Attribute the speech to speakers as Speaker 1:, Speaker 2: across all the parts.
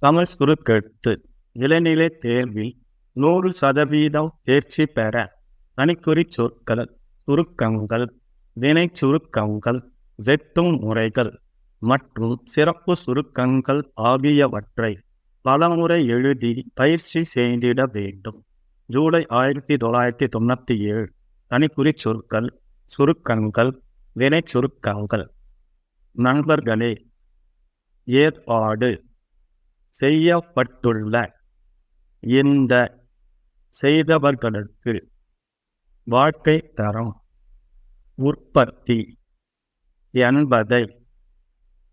Speaker 1: தமிழ் சுருக்கெழுத்து இளநிலை தேர்வில் 100% தேர்ச்சி பெற தனிக்குறி சொற்கள், சுருக்கங்கள், வினைச் சுருக்கங்கள், வெட்டும் முறைகள் மற்றும் சிறப்பு சுருக்கங்கள் ஆகியவற்றை பலமுறை எழுதி பயிற்சி செய்திட வேண்டும். ஜூலை 1997. தனிக்குறி சொற்கள், சுருக்கங்கள், வினைச் சுருக்கங்கள். நண்பர்களே, ஏற்பாடு செய்யப்பட்டுள்ள இந்த செய்தவர்களுக்கு வாழ்க்கை தரம் உற்பத்தி என்பதை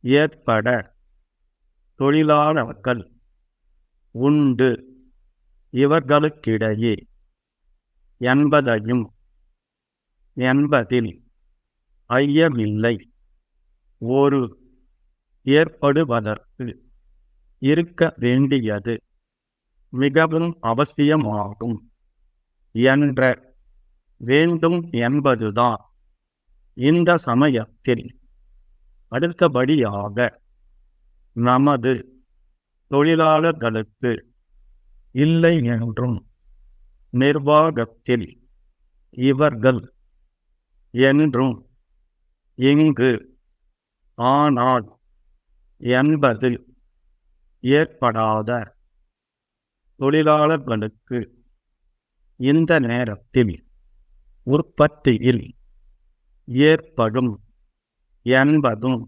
Speaker 1: ஏற்பட தொழிலாளர்கள் உண்டு இவர்களுக்கிடையே என்பதையும் என்பதில் ஐயமில்லை. ஒரு ஏற்படுவதற்கு இருக்க வேண்டியது மிகவும் அவசியமாகும் என்ற வேண்டும் என்பதுதான் இந்த சமயத்தில் அடுத்தபடியாக நமது தொழிலாளர்களுக்கு இல்லை என்றும் நிர்வாகத்தில் இவர்கள் என்றும் இங்கு ஆனால் என்பது ஏற்படாத தொழிலாளர்களுக்கு இந்த நேரத்தில் உற்பத்தியில் ஏற்படும் என்பதும்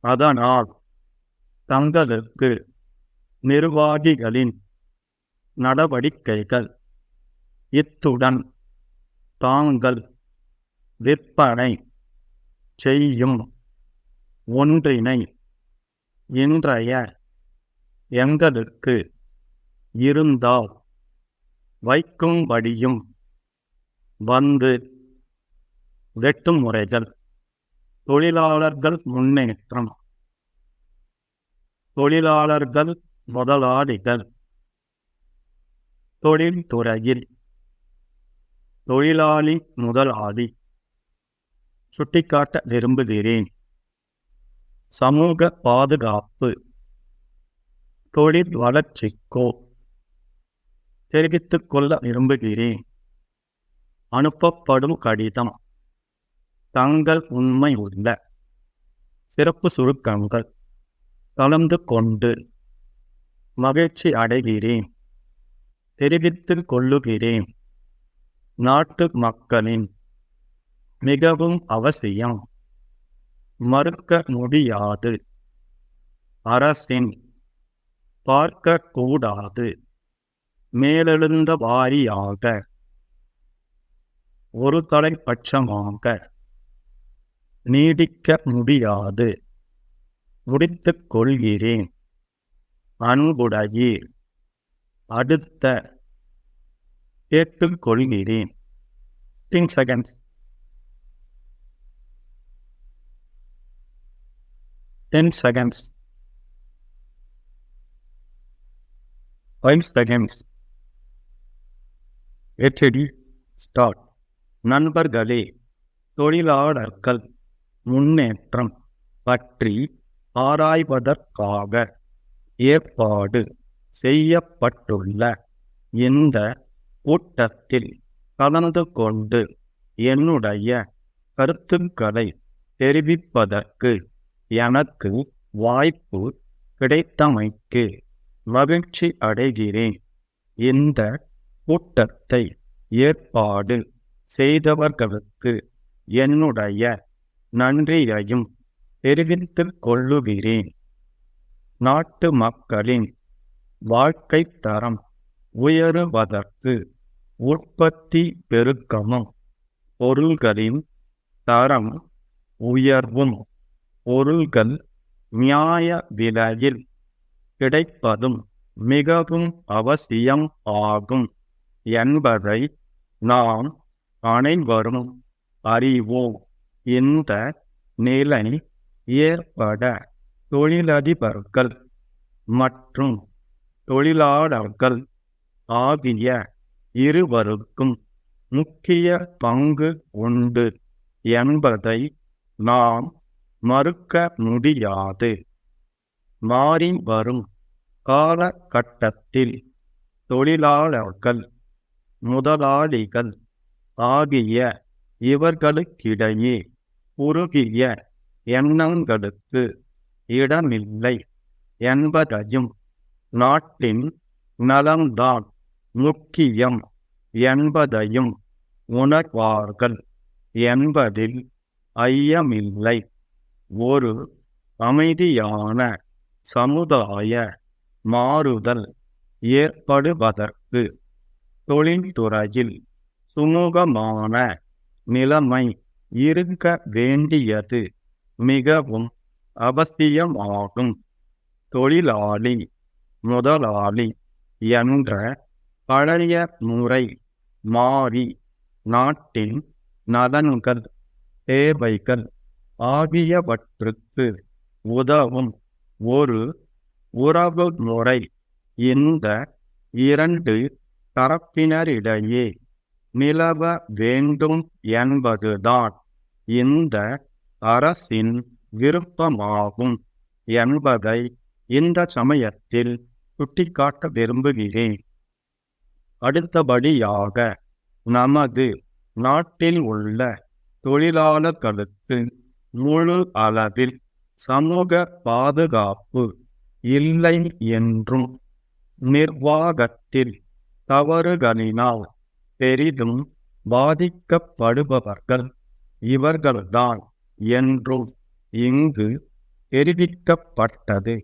Speaker 1: அதனால் தங்களுக்கு நிர்வாகிகளின் நடவடிக்கைகள் இத்துடன் தாங்கள் விற்பனை செய்யும் ஒன்றினை இன்றைய எங்களுக்கு இருந்தால் வைக்கும்படியும் வந்து வெட்டும் முறைகள், தொழிலாளர்கள் முன்னேற்றம், தொழிலாளர்கள் முதலாளிகள், தொழில்துறையில் தொழிலாளி முதலாளி சுட்டிக்காட்ட விரும்புகிறேன். சமூக பாதுகாப்பு, தொழில் வளர்ச்சிக்கோ தெரிவித்துக் கொள்ள விரும்புகிறேன். அனுப்பப்படும் கடிதம் தங்கள் உண்மை உள்ள சிறப்பு சுருக்கங்கள் கலந்து கொண்டு மகிழ்ச்சி அடைகிறேன். தெரிவித்துக் கொள்ளுகிறேன். நாட்டு மக்களின் மிகவும் அவசியம், மறுக்க முடியாது. அரசின் பார்க்கக்கூடாது. மேலெழுந்த வாரியாக ஒரு தலைப்பட்சமாக நீடிக்க முடியாது. முடித்துக் கொள்கிறேன். அன்புடையீர். அடுத்த கேட்டுக்கொள்கிறேன். 10 seconds. 10 seconds. 5 seconds. எச்சடி ஸ்டார்ட். நண்பர்களே, தொழிலாளர்கள் முன்னேற்றம் பற்றி ஆராய்வதற்காக ஏற்பாடு செய்யப்பட்டுள்ள இந்த கூட்டத்தில் கலந்து கொண்டு என்னுடைய கருத்துக்களை தெரிவிப்பதற்கு எனக்கு வாய்ப்பு கிடைத்தமைக்கு மகிழ்ச்சி அடைகிறேன். இந்த கூட்டத்தை ஏற்பாடு செய்தவர்களுக்கு என்னுடைய நன்றியையும் தெரிவித்துக் கொள்ளுகிறேன். நாட்டு மக்களின் வாழ்க்கை தரம் உயருவதற்கு உற்பத்தி பெருக்கமும் பொருள்களின் தரம் உயர்வும் பொருள்கள் நியாய விலையில் கிடைப்பதும் மிகவும் அவசியம் ஆகும் என்பதை நாம் அனைவரும் அறிவோம். இந்த நிலை ஏற்பட தொழிலதிபர்கள் மற்றும் தொழிலாளர்கள் ஆகிய இருவருக்கும் முக்கிய பங்கு உண்டு என்பதை நாம் மறுக்க முடியாது. மாறி வரும் காலகட்டத்தில் தொழிலாளர்கள், முதலாளிகள் ஆகிய இவர்களுக்கிடையே குறுகிய எண்ணங்களுக்கு இடமில்லை என்பதையும், நாட்டின் நலம்தான் முக்கியம் என்பதையும் உணர்வார்கள் என்பதில் ஐயமில்லை. ஒரு அமைதியான சமுதாய மாறுதல் ஏற்படுவதற்கு தொழில்துறையில் சுமூகமான நிலைமை இருக்க வேண்டியது மிகவும் அவசியமாகும். தொழிலாளி முதலாளி என்ற பழைய முறை மாறி நாட்டின் நலன்கள், தேவைகள் ஆகியவற்றுக்கு உதவும் ஒரு உறவு முறை இந்த இரண்டு தரப்பினரிடையே நிலவ வேண்டும் என்பதுதான் இந்த அரசின் விருப்பமாகும் என்பதை இந்த சமயத்தில் சுட்டிக்காட்ட விரும்புகிறேன். அடுத்தபடியாக, நமது நாட்டில் உள்ள தொழிலாளர்களுக்கு முழு அளவில் சமூக பாதுகாப்பு இல்லை என்றும், நிர்வாகத்தில் தவறுகளினால் பெரிதும் பாதிக்கப்படுபவர்கள் இவர்கள்தான் என்றும் இங்கு தெரிவிக்கப்பட்டது.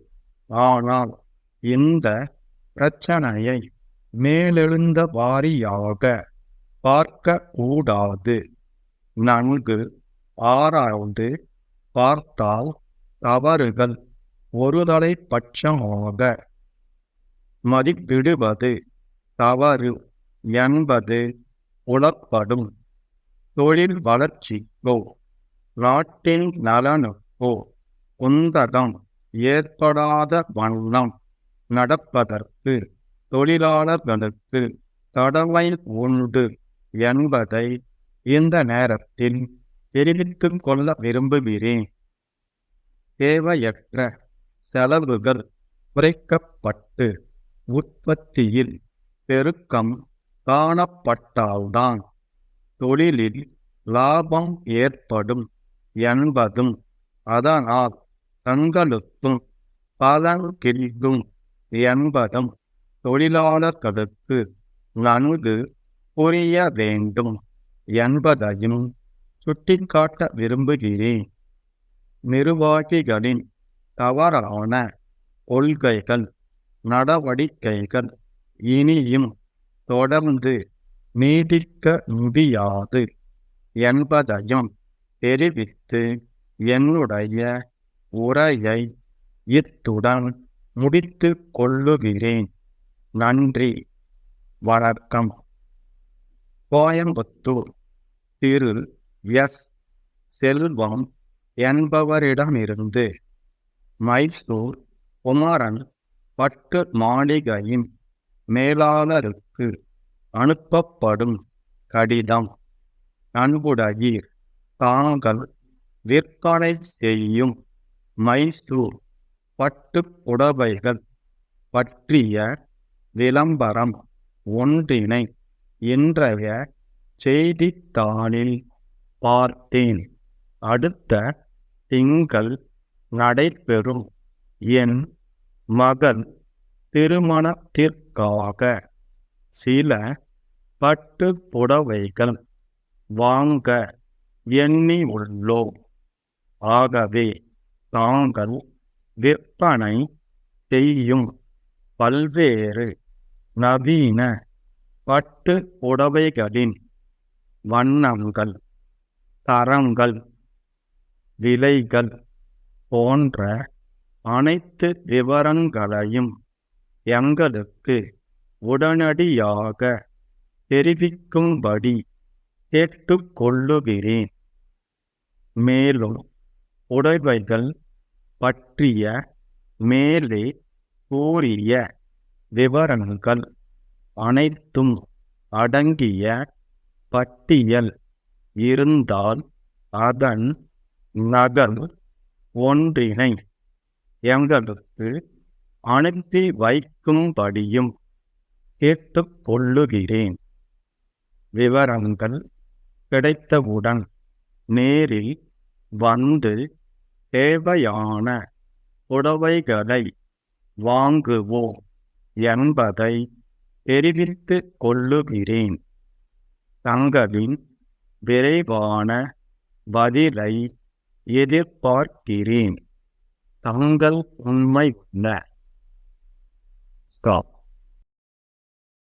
Speaker 1: ஆனால் இந்த பிரச்சனையை மேலெழுந்த வாரியாக பார்க்க கூடாது. நன்கு ஆராய்ந்து பார்த்தால் தவறுகள் ஒருதலை பட்சமாக மதிப்பிடுவது தவறு என்பது புலப்படும். தொழில் வளர்ச்சிக்கோ நாட்டின் நலனுக்கோ குந்தகம் ஏற்படாத வண்ணம் நடப்பதற்கு தொழிலாளர்களுக்கு கடமை உண்டு என்பதை இந்த நேரத்தில் தெரிவித்துக் கொள்ள விரும்புகிறேன். தேவையற்ற செலவுகள் குறைக்கப்பட்டு உற்பத்தியில் பெருக்கம் காணப்பட்டால்தான் தொழிலில் லாபம் ஏற்படும் என்பதும், அதனால் தங்களுக்கும் பலன் கிடைக்கும் என்பதும் தொழிலாளர்களுக்கு நன்கு புரிய வேண்டும் என்பதையும் சுட்டிக்காட்ட விரும்புகிறேன். நிர்வாகிகளின் தவறான கொள்கைகள், நடவடிக்கைகள் இனியும் தொடர்ந்து நீடிக்க முடியாது என்பதையும் தெரிவித்து என்னுடைய உரையை இத்துடன் முடித்து கொள்ளுகிறேன். நன்றி, வணக்கம். கோயம்புத்தூர் திரு எஸ். செல்வம் என்பவரிடமிருந்து மைசூர் குமரன் பட்டு மாளிகையின் மேலாளருக்கு அனுப்பப்படும் கடிதம். அன்புடையீர், தாங்கள் விற்பனை செய்யும் மைசூர் பட்டு புடவைகள் பற்றிய விளம்பரம் ஒன்றினை இன்றைய செய்தித்தாளில் பார்த்தேன். அடுத்த திங்கள் நடைபெறும் என் மகள் திருமணத்திற்காக சில பட்டு புடவைகள் வாங்க எண்ணி உள்ளோம். ஆகவே தாங்கள் விற்பனை செய்யும் பல்வேறு நவீன பட்டு புடவைகளின் வண்ணங்கள், தரங்கள், விலைகள் போன்ற அனைத்து விவரங்களையும் எங்களுக்கு உடனடியாக தெரிவிக்கும்படி கேட்டுக்கொள்ளுகிறேன். மேலும் புடவைகள் பற்றிய மேலே கூறிய விவரங்கள் அனைத்தும் அடங்கிய பட்டியல் இருந்தால் அதன் நகல் ஒன்றினை எங்களுக்கு அனுப்பி வைக்கும்படியும் கேட்டுக்கொள்ளுகிறேன். விவரங்கள் கிடைத்தவுடன் நேரில் வந்து தேவையான புடவைகளை வாங்குவோம் என்பதை தெரிவித்துக் கொள்ளுகிறேன். தங்களின் விரைவான பதிலை எதிர்பார்க்கிறேன். தங்கள் உண்மையுள்ள ஸ்டாப்.